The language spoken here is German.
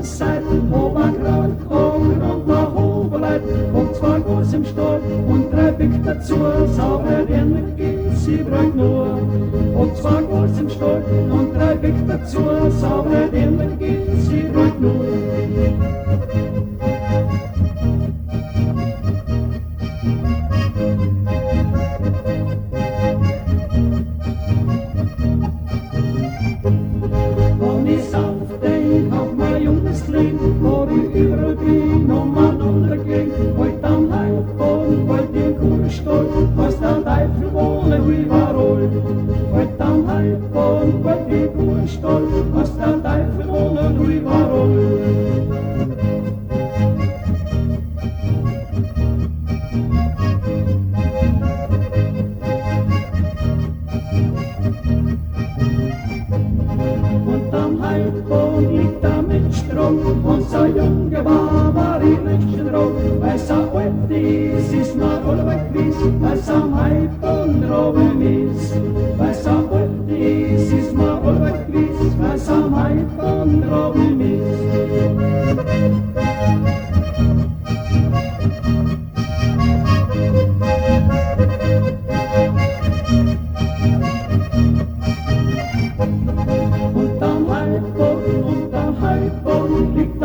Seiten, Oberkraut, und nach Oberleit, und zwei Groß im Stall und drei Big dazu, saubere Energie, sie bringt nur. Und zwei Groß im Stall und drei Big dazu, saubere Energie, sie bringt nur. Wenn ich auf denk, auf mein junges Leben, wo ich überall bin, um an untergehen, wollt am Heilboden, wollt im Kuhstall, was der Teufel wohne überall. Wollt am Heilboden, wollt im Kuhstall, was der Teufel wohne überall. Und am Heilboden liegt der Mensch drauf, und so Junge war ich Menschen drauf, weil so alt ist mir allweg gewiss, weil's am Heilboden oben ist. Weil so alt ist mir allweg gewiss, weil's am Heilboden oben ist. Und am Heilboden liegt